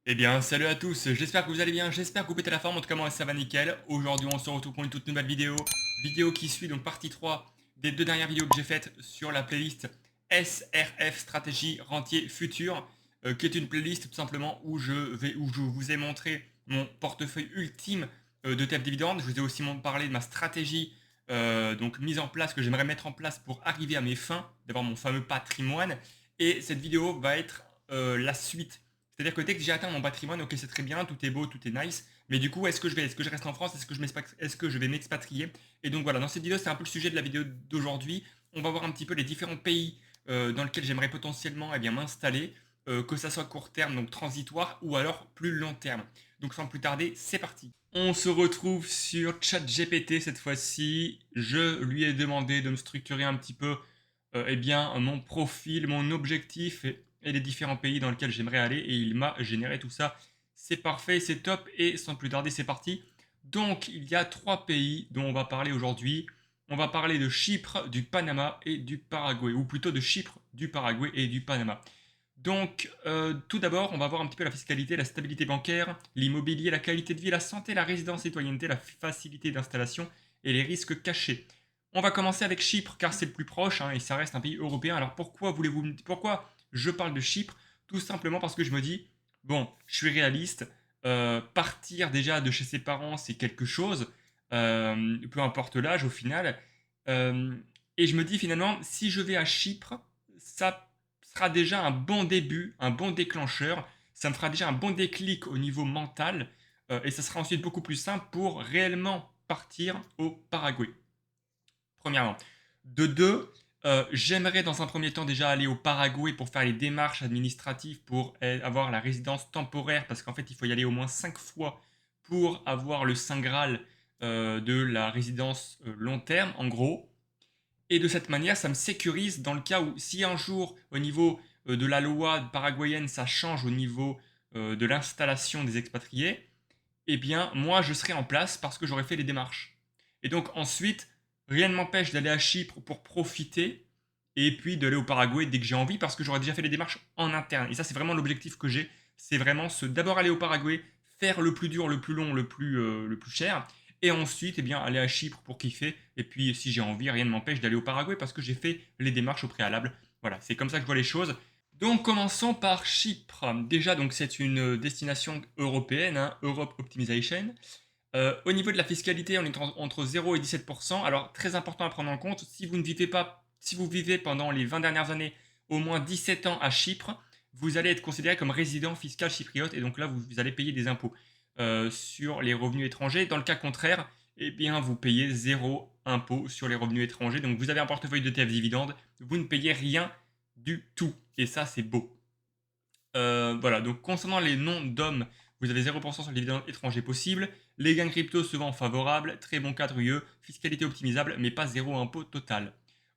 Eh bien, salut à tous, j'espère que vous allez bien, j'espère que vous pétez la forme, en tout cas moi ça va nickel. Aujourd'hui on se retrouve pour une toute nouvelle vidéo qui suit donc partie 3 des deux dernières vidéos que j'ai faites sur la playlist SRF Stratégie Rentier Futur, qui est une playlist tout simplement où je vous ai montré mon portefeuille ultime de TF Dividende. Je vous ai aussi parlé de ma stratégie donc mise en place, que j'aimerais mettre en place pour arriver à mes fins, d'avoir mon fameux patrimoine. Et cette vidéo va être la suite, c'est-à-dire que dès que j'ai atteint mon patrimoine, ok, c'est très bien, tout est beau, tout est nice, mais du coup, est-ce que je reste en France, est-ce que je vais m'expatrier? Et donc voilà, dans cette vidéo, c'est un peu le sujet de la vidéo d'aujourd'hui. On va voir un petit peu les différents pays dans lesquels j'aimerais potentiellement m'installer, que ça soit court terme, donc transitoire, ou alors plus long terme. Donc sans plus tarder, c'est parti. On se retrouve sur ChatGPT cette fois-ci. Je lui ai demandé de me structurer un petit peu mon profil, mon objectif et les différents pays dans lesquels j'aimerais aller, et il m'a généré tout ça. C'est parfait, c'est top, et sans plus tarder, c'est parti. Donc, il y a trois pays dont on va parler aujourd'hui. On va parler de Chypre, du Panama et du Paraguay, ou plutôt de Chypre, du Paraguay et du Panama. Donc, tout d'abord, on va voir un petit peu la fiscalité, la stabilité bancaire, l'immobilier, la qualité de vie, la santé, la résidence, citoyenneté, la facilité d'installation et les risques cachés. On va commencer avec Chypre car c'est le plus proche et ça reste un pays européen. Alors pourquoi je parle de Chypre? Tout simplement parce que je me dis, bon, je suis réaliste, partir déjà de chez ses parents c'est quelque chose, peu importe l'âge au final. Euh, et je me dis finalement, si je vais à Chypre, ça sera déjà un bon début, un bon déclencheur. Ça me fera déjà un bon déclic au niveau mental. Et ça sera ensuite beaucoup plus simple pour réellement partir au Paraguay. Premièrement. De deux, j'aimerais dans un premier temps déjà aller au Paraguay pour faire les démarches administratives pour avoir la résidence temporaire, parce qu'en fait il faut y aller au moins 5 fois pour avoir le Saint Graal de la résidence long terme, en gros. Et de cette manière, ça me sécurise dans le cas où, si un jour, au niveau de la loi paraguayenne, ça change au niveau de l'installation des expatriés, eh bien, moi, je serai en place parce que j'aurai fait les démarches. Et donc, ensuite, rien ne m'empêche d'aller à Chypre pour profiter et puis d'aller au Paraguay dès que j'ai envie parce que j'aurai déjà fait les démarches en interne. Et ça, c'est vraiment l'objectif que j'ai. C'est vraiment d'abord aller au Paraguay, faire le plus dur, le plus long, le plus cher, et ensuite aller à Chypre pour kiffer. Et puis, si j'ai envie, rien ne m'empêche d'aller au Paraguay parce que j'ai fait les démarches au préalable. Voilà, c'est comme ça que je vois les choses. Donc commençons par Chypre. Déjà, donc c'est une destination européenne, Europe Optimization. Au niveau de la fiscalité, on est entre 0 et 17%. Alors très important à prendre en compte, si vous vivez pendant les 20 dernières années au moins 17 ans à Chypre, vous allez être considéré comme résident fiscal chypriote, et donc là vous allez payer des impôts sur les revenus étrangers. Dans le cas contraire, eh bien vous payez zéro impôt sur les revenus étrangers. Donc vous avez un portefeuille de TF dividende, vous ne payez rien du tout. Et ça, c'est beau. Voilà, donc concernant les noms d'hommes, vous avez 0% sur les dividendes étrangers possibles, les gains crypto souvent favorables, très bon cadre UE, fiscalité optimisable, mais pas zéro impôt total.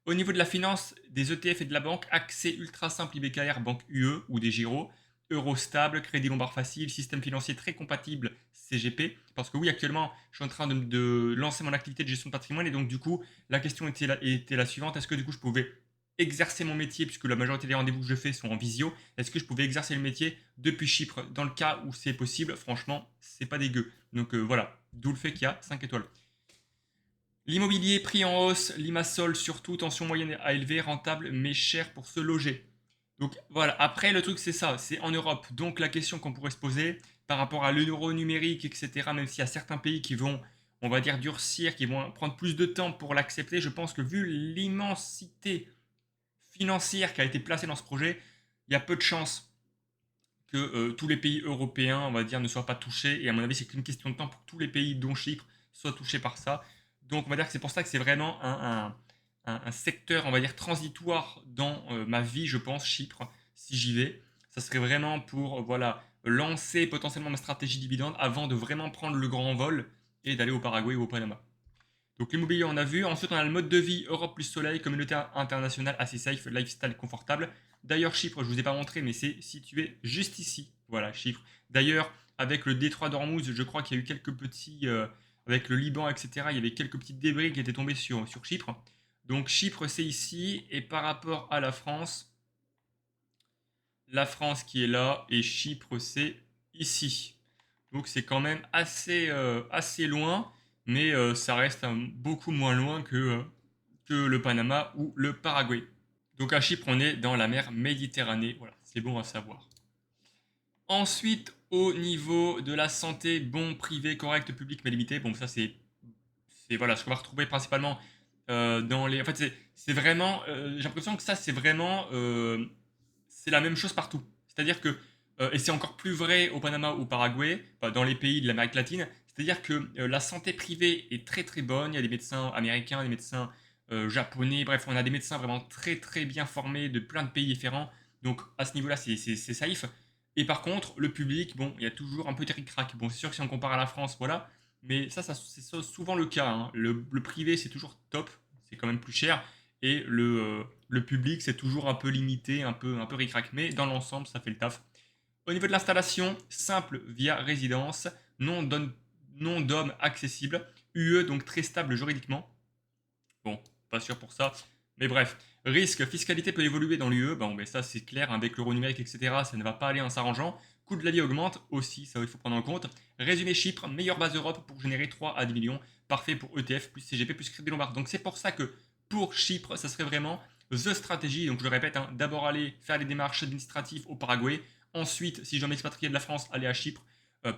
Au niveau de la finance, des ETF et de la banque, accès ultra simple IBKR, banque UE ou des Giro, euro stable, crédit lombard facile, système financier très compatible CGP. Parce que oui, actuellement, je suis en train de lancer mon activité de gestion de patrimoine, et donc du coup, la question était la suivante, est-ce que du coup je pouvais exercer mon métier, puisque la majorité des rendez-vous que je fais sont en visio, est-ce que je pouvais exercer le métier depuis Chypre? Dans le cas où c'est possible, franchement, c'est pas dégueu. Donc voilà, d'où le fait qu'il y a 5 étoiles. L'immobilier pris en hausse, Limassol surtout, tension moyenne à élevée, rentable mais cher pour se loger. Donc voilà, après le truc c'est ça, c'est en Europe. Donc la question qu'on pourrait se poser par rapport à l'euro numérique, etc., même s'il y a certains pays qui vont, on va dire, durcir, qui vont prendre plus de temps pour l'accepter, je pense que vu l'immensité financière qui a été placée dans ce projet, il y a peu de chances que tous les pays européens, on va dire, ne soient pas touchés. Et à mon avis, c'est qu'une question de temps pour que tous les pays, dont Chypre, soient touchés par ça. Donc, on va dire que c'est pour ça que c'est vraiment un secteur, on va dire, transitoire dans ma vie, je pense, Chypre, si j'y vais. Ça serait vraiment pour, voilà, lancer potentiellement ma stratégie dividende avant de vraiment prendre le grand vol et d'aller au Paraguay ou au Panama. Donc l'immobilier, on a vu. Ensuite, on a le mode de vie Europe plus soleil, communauté internationale assez safe, lifestyle confortable. D'ailleurs, Chypre, je ne vous ai pas montré, mais c'est situé juste ici. Voilà, Chypre. D'ailleurs, avec le détroit d'Ormuz, je crois qu'il y a eu quelques petits. Avec le Liban, etc., il y avait quelques petits débris qui étaient tombés sur Chypre. Donc Chypre, c'est ici. Et par rapport à la France qui est là, et Chypre, c'est ici. Donc c'est quand même assez loin, mais ça reste beaucoup moins loin que le Panama ou le Paraguay. Donc à Chypre, on est dans la mer Méditerranée. Voilà, c'est bon à savoir. Ensuite, au niveau de la santé, bon, privé, correct, public, mais limité. Bon, ça c'est voilà, ce qu'on va retrouver principalement dans les. En fait, c'est vraiment. J'ai l'impression que ça, c'est vraiment. C'est la même chose partout. C'est-à-dire que. Et c'est encore plus vrai au Panama ou au Paraguay, enfin, dans les pays de l'Amérique latine. C'est-à-dire que la santé privée est très très bonne. Il y a des médecins américains, des médecins japonais. Bref, on a des médecins vraiment très très bien formés de plein de pays différents. Donc à ce niveau-là, c'est safe. Et par contre, le public, bon, il y a toujours un peu de ric-rac. Bon, c'est sûr que si on compare à la France, voilà. Mais ça c'est souvent le cas, hein. Le privé, c'est toujours top. C'est quand même plus cher. Et le public, c'est toujours un peu limité, un peu ric-rac. Mais dans l'ensemble, ça fait le taf. Au niveau de l'installation, simple via résidence, nom d'homme accessible, UE, donc très stable juridiquement. Bon, pas sûr pour ça. Mais bref, risque, fiscalité peut évoluer dans l'UE. Bon, mais ça c'est clair, avec l'euro numérique, etc. Ça ne va pas aller en s'arrangeant. Coût de la vie augmente aussi, ça il faut prendre en compte. Résumé Chypre, meilleure base Europe pour générer 3 à 10 millions. Parfait pour ETF, plus CGP, plus Crédit Lombard. Donc c'est pour ça que pour Chypre, ça serait vraiment the stratégie. Donc je le répète, hein, d'abord aller faire les démarches administratives au Paraguay. Ensuite, si j'en m'expatrier de la France, aller à Chypre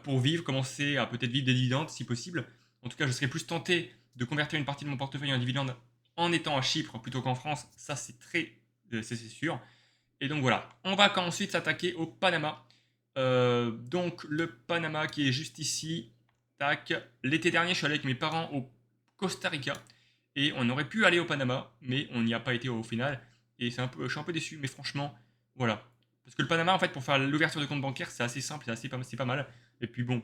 pour vivre, commencer à peut-être vivre des dividendes si possible. En tout cas, je serais plus tenté de convertir une partie de mon portefeuille en dividende en étant à Chypre plutôt qu'en France. Ça, c'est sûr. Et donc voilà, on va ensuite s'attaquer au Panama. Donc le Panama qui est juste ici. Tac. L'été dernier, je suis allé avec mes parents au Costa Rica et on aurait pu aller au Panama, mais on n'y a pas été au final. Et je suis un peu déçu, mais franchement, voilà. Parce que le Panama, en fait, pour faire l'ouverture de compte bancaire, c'est assez simple, c'est pas mal. Et puis bon,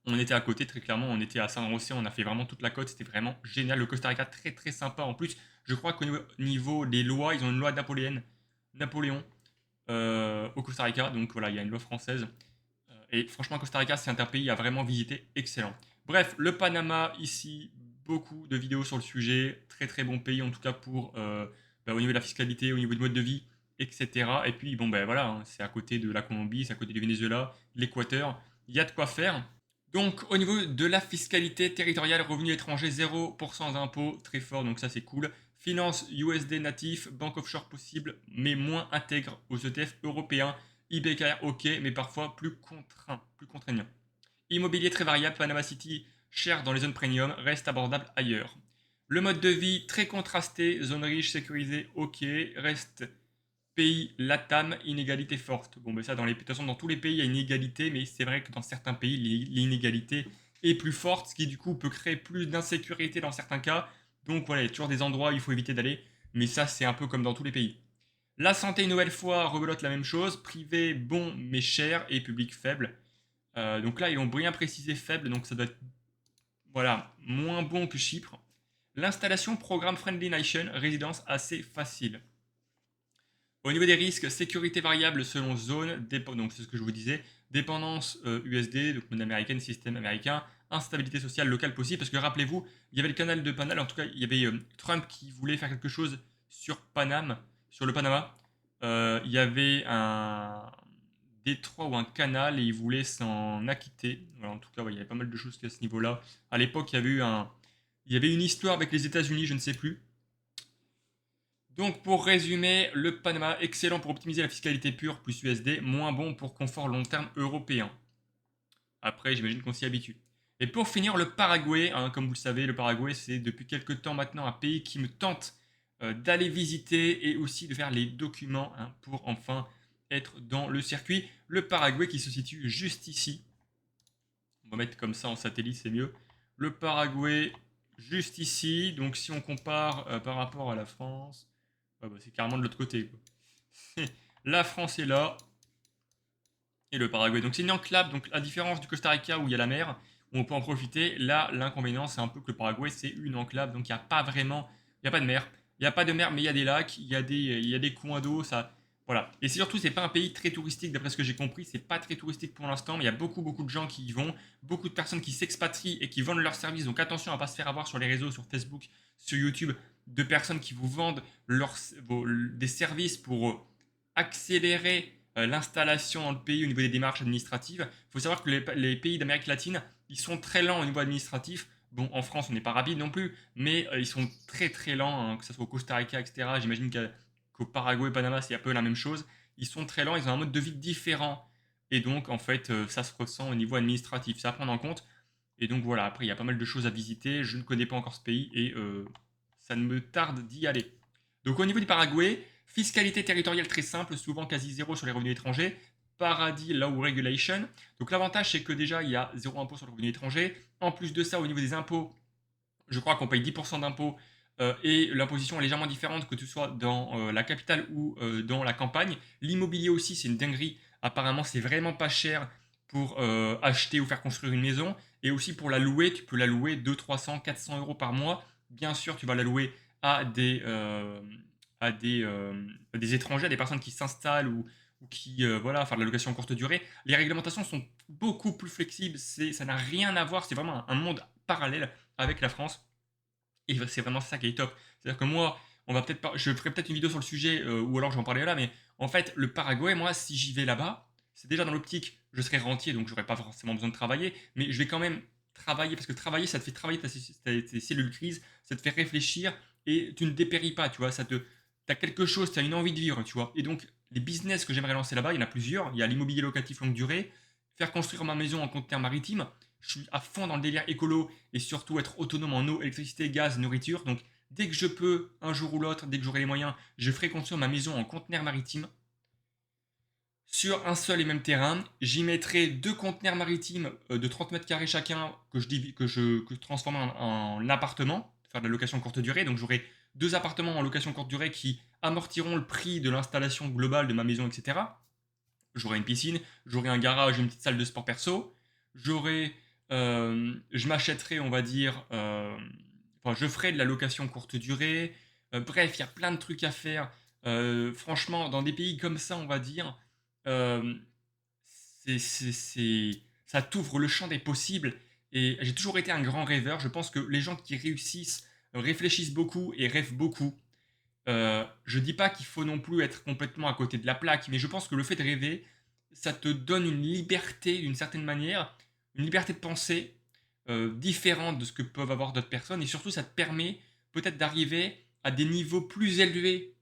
on était à côté, très clairement, on était à San José, on a fait vraiment toute la côte, c'était vraiment génial. Le Costa Rica, très très sympa. En plus, je crois qu'au niveau des lois, ils ont une loi Napoléon au Costa Rica, donc voilà, il y a une loi française. Et franchement, Costa Rica, c'est un pays à vraiment visiter, excellent. Bref, le Panama, ici, beaucoup de vidéos sur le sujet, très très bon pays en tout cas pour au niveau de la fiscalité, au niveau du mode de vie, etc. Et puis bon ben voilà, hein, c'est à côté de la Colombie, c'est à côté du Venezuela, l'Équateur, il y a de quoi faire. Donc au niveau de la fiscalité territoriale, revenu étranger 0% d'impôt, très fort, donc ça c'est cool. Finance USD natif, banque offshore possible, mais moins intègre aux ETF européens. IBKR ok, mais parfois plus contraignant. Immobilier très variable, Panama City, cher dans les zones premium, reste abordable ailleurs. Le mode de vie très contrasté, zone riche, sécurisée, ok, reste pays LATAM, inégalité forte. Bon, ben ça, de toute façon, dans tous les pays, il y a une inégalité, mais c'est vrai que dans certains pays, l'inégalité est plus forte, ce qui du coup peut créer plus d'insécurité dans certains cas. Donc voilà, il y a toujours des endroits où il faut éviter d'aller, mais ça, c'est un peu comme dans tous les pays. La santé, une nouvelle fois, rebelote la même chose. Privé, bon, mais cher, et public, faible. Donc là, ils ont bien précisé faible, donc ça doit être voilà, moins bon que Chypre. L'installation, programme Friendly Nation, résidence assez facile. Au niveau des risques, sécurité variable selon zone, donc c'est ce que je vous disais, dépendance USD, donc monnaie américaine, système américain, instabilité sociale locale possible, parce que rappelez-vous, il y avait le canal de Panama, en tout cas il y avait Trump qui voulait faire quelque chose sur sur le Panama. Il y avait un détroit ou un canal et il voulait s'en acquitter. Voilà, en tout cas, ouais, il y avait pas mal de choses à ce niveau-là. À l'époque, il y avait une histoire avec les États-Unis, je ne sais plus. Donc pour résumer, le Panama, excellent pour optimiser la fiscalité pure plus USD, moins bon pour confort long terme européen. Après, j'imagine qu'on s'y habitue. Et pour finir, le Paraguay, hein, comme vous le savez, le Paraguay, c'est depuis quelques temps maintenant un pays qui me tente d'aller visiter et aussi de faire les documents hein, pour enfin être dans le circuit. Le Paraguay qui se situe juste ici. On va mettre comme ça en satellite, c'est mieux. Le Paraguay juste ici. Donc si on compare par rapport à la France, c'est carrément de l'autre côté, quoi. La France est là et le Paraguay. Donc c'est une enclave, donc à différence du Costa Rica où il y a la mer, où on peut en profiter, là l'inconvénient c'est un peu que le Paraguay c'est une enclave, donc il n'y a pas vraiment, il n'y a pas de mer. Il n'y a pas de mer mais il y a des lacs, il y a des coins d'eau, ça... Voilà. Et surtout, c'est pas un pays très touristique, d'après ce que j'ai compris. C'est pas très touristique pour l'instant, mais il y a beaucoup de gens qui y vont, beaucoup de personnes qui s'expatrient et qui vendent leurs services. Donc attention à pas se faire avoir sur les réseaux, sur Facebook, sur YouTube, de personnes qui vous vendent des services pour accélérer l'installation dans le pays au niveau des démarches administratives. Il faut savoir que les pays d'Amérique latine, ils sont très lents au niveau administratif. Bon, en France, on n'est pas rapide non plus, mais ils sont très très lents, hein, que ce soit au Costa Rica, etc. J'imagine qu'au Paraguay, Panama, c'est un peu la même chose. Ils sont très lents, ils ont un mode de vie différent. Et donc, en fait, ça se ressent au niveau administratif. C'est à prendre en compte. Et donc voilà, après, il y a pas mal de choses à visiter. Je ne connais pas encore ce pays et ça ne me tarde d'y aller. Donc au niveau du Paraguay, fiscalité territoriale très simple, souvent quasi zéro sur les revenus étrangers. Paradis Law Regulation. Donc l'avantage, c'est que déjà, il y a zéro impôt sur le revenu étranger. En plus de ça, au niveau des impôts, je crois qu'on paye 10% d'impôts et l'imposition est légèrement différente que tu sois dans la capitale ou dans la campagne. L'immobilier aussi, c'est une dinguerie. Apparemment, c'est vraiment pas cher pour acheter ou faire construire une maison. Et aussi pour la louer, tu peux la louer 200, 300, 400 euros par mois. Bien sûr, tu vas la louer à des étrangers, à des personnes qui s'installent ou qui voilà, faire de la location courte durée. Les réglementations sont beaucoup plus flexibles. Ça n'a rien à voir. C'est vraiment un monde parallèle avec la France. Et c'est vraiment ça qui est top. C'est-à-dire que moi, on va peut-être pas, je ferai peut-être une vidéo sur le sujet, ou alors j'en parlerai là, mais en fait, le Paraguay, moi, si j'y vais là-bas, c'est déjà dans l'optique, je serai rentier, donc j'aurai pas forcément besoin de travailler, mais je vais quand même travailler, parce que travailler, ça te fait travailler tes cellules grises, ça te fait réfléchir, et tu ne dépéris pas, tu vois, t'as quelque chose, t'as une envie de vivre, tu vois. Et donc, les business que j'aimerais lancer là-bas, il y en a plusieurs. Il y a l'immobilier locatif longue durée, faire construire ma maison en conteneur maritime. Je suis à fond dans le délire écolo et surtout être autonome en eau, électricité, gaz, nourriture. Donc, dès que je peux, un jour ou l'autre, dès que j'aurai les moyens, je ferai construire ma maison en conteneur maritime. Sur un seul et même terrain, j'y mettrai deux conteneurs maritimes de 30 mètres carrés chacun que je transforme en appartement, faire de la location courte durée. Donc j'aurai deux appartements en location courte durée qui amortiront le prix de l'installation globale de ma maison, etc. J'aurai une piscine, j'aurai un garage, une petite salle de sport perso. Je m'achèterai, on va dire, enfin, je ferai de la location courte durée. Bref, il y a plein de trucs à faire. Franchement, dans des pays comme ça, on va dire, euh, ça t'ouvre le champ des possibles. Et j'ai toujours été un grand rêveur. Je pense que les gens qui réussissent réfléchissent beaucoup et rêvent beaucoup. Je dis pas qu'il faut non plus être complètement à côté de la plaque, mais je pense que le fait de rêver, ça te donne une liberté d'une certaine manière, une liberté de penser différente de ce que peuvent avoir d'autres personnes, et surtout ça te permet peut-être d'arriver à des niveaux plus élevés,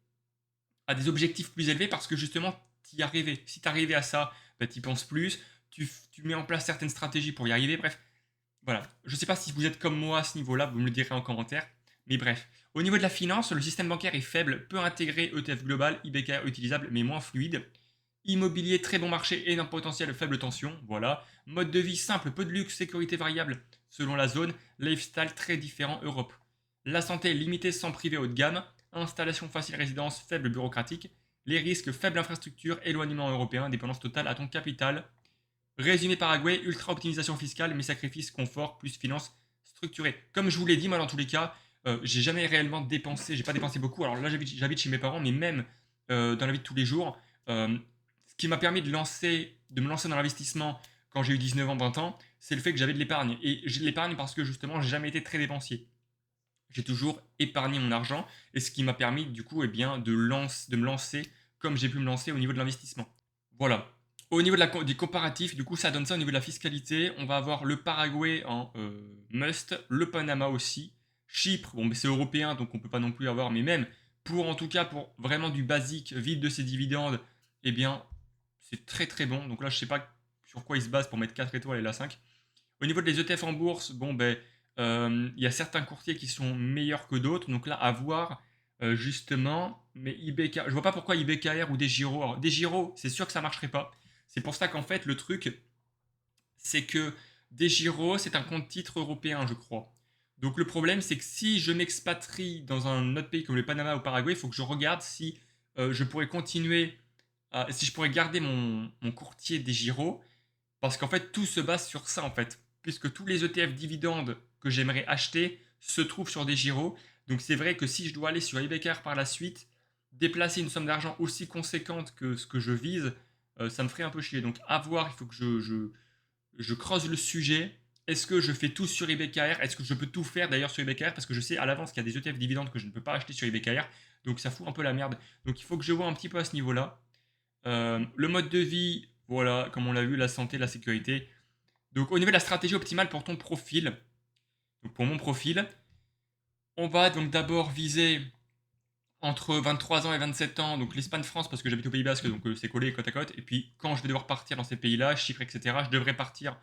à des objectifs plus élevés, parce que justement, tu y arrivé. Si tu arrivé à ça, bah, tu y penses plus, tu mets en place certaines stratégies pour y arriver, bref. Voilà. Je ne sais pas si vous êtes comme moi à ce niveau-là, vous me le direz en commentaire. Mais bref. Au niveau de la finance, le système bancaire est faible, peu intégré, ETF global, IBKR utilisable mais moins fluide. Immobilier, très bon marché, énorme potentiel, faible tension. Voilà. Mode de vie simple, peu de luxe, sécurité variable selon la zone. Lifestyle très différent, Europe. La santé limitée sans privé haut de gamme. Installation facile, résidence faible, bureaucratique. Les risques, faible infrastructure, éloignement européen, dépendance totale à ton capital. Résumé Paraguay, ultra optimisation fiscale, mais sacrifice, confort, plus finance structurée. Comme je vous l'ai dit, moi dans tous les cas, j'ai jamais réellement dépensé, j'ai pas dépensé beaucoup. Alors là, j'habite chez mes parents, mais même dans la vie de tous les jours, ce qui m'a permis de me lancer dans l'investissement quand j'ai eu 19 ans, 20 ans, c'est le fait que j'avais de l'épargne. Et j'ai de l'épargne parce que justement, j'ai jamais été très dépensier. J'ai toujours épargné mon argent, et ce qui m'a permis du coup, bien, de me lancer comme j'ai pu me lancer au niveau de l'investissement. Voilà. Au niveau des comparatifs, du coup, ça donne ça au niveau de la fiscalité. On va avoir le Paraguay en must, le Panama aussi. Chypre, bon, mais c'est européen, donc on peut pas non plus avoir, mais même pour, en tout cas, pour vraiment du basique, vide de ses dividendes, eh bien, c'est très très bon. Donc là, je sais pas sur quoi il se base pour mettre 4 étoiles et la 5. Au niveau des ETF en bourse, bon, ben, il y a certains courtiers qui sont meilleurs que d'autres. Donc là, à voir, justement. Mais IBK, je vois pas pourquoi IBKR ou DEGIRO. Alors, DEGIRO, c'est sûr que ça marcherait pas. C'est pour ça qu'en fait, le truc, c'est que DEGIRO, c'est un compte titre européen, je crois. Donc le problème, c'est que si je m'expatrie dans un autre pays comme le Panama ou le Paraguay, il faut que je regarde si je pourrais continuer, si je pourrais garder mon courtier DEGIRO, parce qu'en fait, tout se base sur ça, en fait. Puisque tous les ETF dividendes que j'aimerais acheter se trouvent sur DEGIRO. Donc c'est vrai que si je dois aller sur IBKR par la suite, déplacer une somme d'argent aussi conséquente que ce que je vise, ça me ferait un peu chier. Donc à voir, il faut que je creuse le sujet. Est-ce que je fais tout sur IBKR? Est-ce que je peux tout faire d'ailleurs sur IBKR? Parce que je sais à l'avance qu'il y a des ETF dividendes que je ne peux pas acheter sur IBKR. Donc ça fout un peu la merde. Donc il faut que je vois un petit peu à ce niveau-là. Le mode de vie, voilà, comme on l'a vu, la santé, la sécurité. Donc au niveau de la stratégie optimale pour ton profil, donc pour mon profil, on va donc d'abord viser entre 23 ans et 27 ans, donc l'Espagne France, parce que j'habite au Pays Basque, donc c'est collé côte à côte. Et puis quand je vais devoir partir dans ces pays-là, Chypre, etc., je devrais partir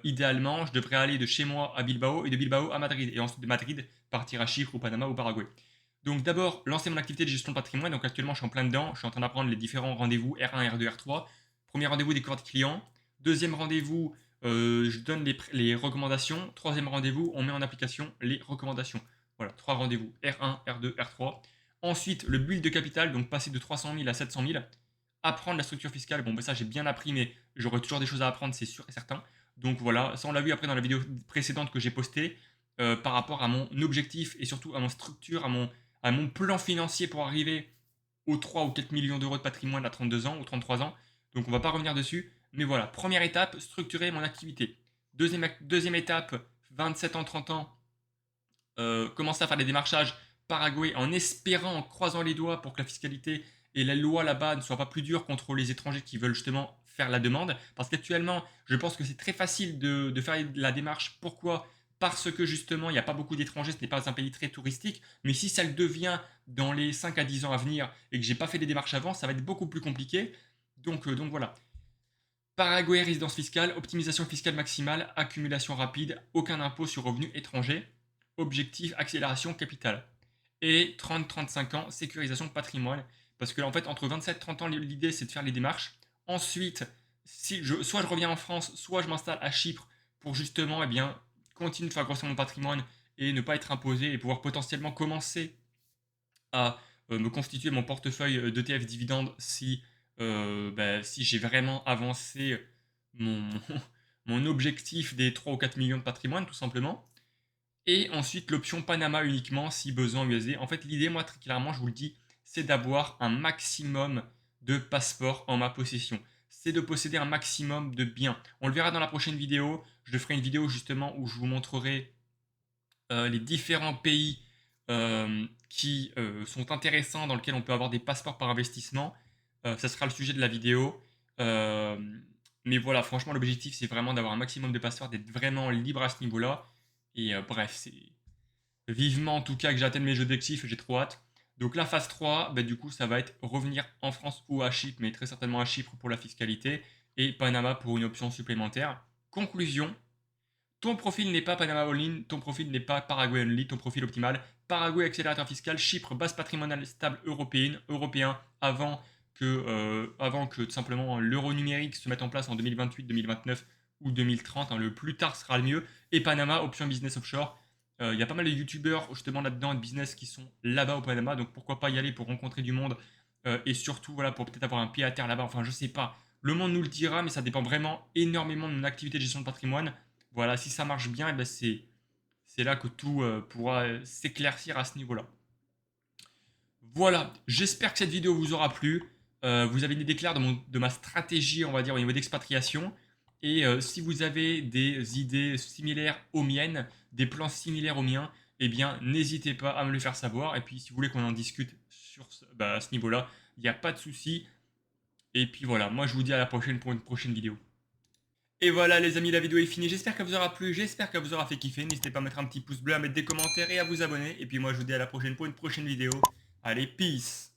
idéalement, je devrais aller de chez moi à Bilbao et de Bilbao à Madrid. Et ensuite de Madrid, partir à Chypre ou Panama ou Paraguay. Donc d'abord, lancer mon activité de gestion de patrimoine. Donc actuellement, je suis en plein dedans. Je suis en train d'apprendre les différents rendez-vous R1, R2, R3. Premier rendez-vous, découverte client. Deuxième rendez-vous, je donne les recommandations. Troisième rendez-vous, on met en application les recommandations. Voilà, trois rendez-vous, R1, R2, R3. Ensuite, le build de capital, donc passer de 300 000 à 700 000. Apprendre la structure fiscale, bon, ben ça j'ai bien appris, mais j'aurai toujours des choses à apprendre, c'est sûr et certain. Donc voilà, ça on l'a vu après dans la vidéo précédente que j'ai postée, par rapport à mon objectif et surtout à mon structure, à mon plan financier pour arriver aux 3 ou 4 millions d'euros de patrimoine à 32 ans ou 33 ans. Donc on va pas revenir dessus. Mais voilà, première étape, structurer mon activité. Deuxième étape, 27 ans, 30 ans, commencer à faire des démarchages Paraguay en espérant, en croisant les doigts pour que la fiscalité et la loi là-bas ne soient pas plus dures contre les étrangers qui veulent justement faire la demande. Parce qu'actuellement, je pense que c'est très facile de faire la démarche. Pourquoi? Parce que justement, il n'y a pas beaucoup d'étrangers, ce n'est pas un pays très touristique. Mais si ça le devient dans les 5 à 10 ans à venir et que j'ai pas fait les démarches avant, ça va être beaucoup plus compliqué. Donc voilà. Paraguay, résidence fiscale, optimisation fiscale maximale, accumulation rapide, aucun impôt sur revenus étrangers. Objectif, accélération capital. Et 30-35 ans, sécurisation de patrimoine. Parce que en fait, entre 27 et 30 ans, l'idée c'est de faire les démarches. Ensuite, soit je reviens en France, soit je m'installe à Chypre pour justement continuer de faire grossir mon patrimoine et ne pas être imposé et pouvoir potentiellement commencer à me constituer mon portefeuille d'ETF dividendes si j'ai vraiment avancé mon, mon objectif des 3 ou 4 millions de patrimoine, tout simplement. Et ensuite, l'option Panama uniquement si besoin USD. En fait, l'idée, moi, très clairement, je vous le dis, c'est d'avoir un maximum de passeports en ma possession. C'est de posséder un maximum de biens. On le verra dans la prochaine vidéo. Je ferai une vidéo justement où je vous montrerai les différents pays qui sont intéressants, dans lesquels on peut avoir des passeports par investissement. Ça sera le sujet de la vidéo. Euh, mais voilà, franchement, l'objectif, c'est vraiment d'avoir un maximum de passeports, d'être vraiment libre à ce niveau-là. Et bref, c'est vivement en tout cas que j'atteigne mes objectifs, j'ai trop hâte. Donc la phase 3, bah, du coup, ça va être revenir en France ou à Chypre, mais très certainement à Chypre pour la fiscalité, et Panama pour une option supplémentaire. Conclusion, ton profil n'est pas Panama All-in, ton profil n'est pas Paraguay Only, ton profil optimal. Paraguay accélérateur fiscal, Chypre base patrimoniale stable européen avant que tout simplement l'euro numérique se mette en place en 2028, 2029 ou 2030, hein, le plus tard sera le mieux. Et Panama, option business offshore. Il y a pas mal de youtubeurs justement là-dedans de business qui sont là-bas au Panama, donc pourquoi pas y aller pour rencontrer du monde et surtout voilà pour peut-être avoir un pied à terre là-bas. Enfin, je sais pas. Le monde nous le dira, mais ça dépend vraiment énormément de mon activité de gestion de patrimoine. Voilà, si ça marche bien, ben c'est là que tout pourra s'éclaircir à ce niveau-là. Voilà, j'espère que cette vidéo vous aura plu. Vous avez une idée claire de ma stratégie, on va dire, au niveau d'expatriation. Et si vous avez des idées similaires aux miennes, des plans similaires aux miens, eh bien, n'hésitez pas à me le faire savoir. Et puis, si vous voulez qu'on en discute à ce niveau-là, il n'y a pas de souci. Et puis voilà, moi je vous dis à la prochaine pour une prochaine vidéo. Et voilà les amis, la vidéo est finie, j'espère qu'elle vous aura plu, j'espère qu'elle vous aura fait kiffer, n'hésitez pas à mettre un petit pouce bleu, à mettre des commentaires et à vous abonner, et puis moi je vous dis à la prochaine pour une prochaine vidéo. Allez, peace!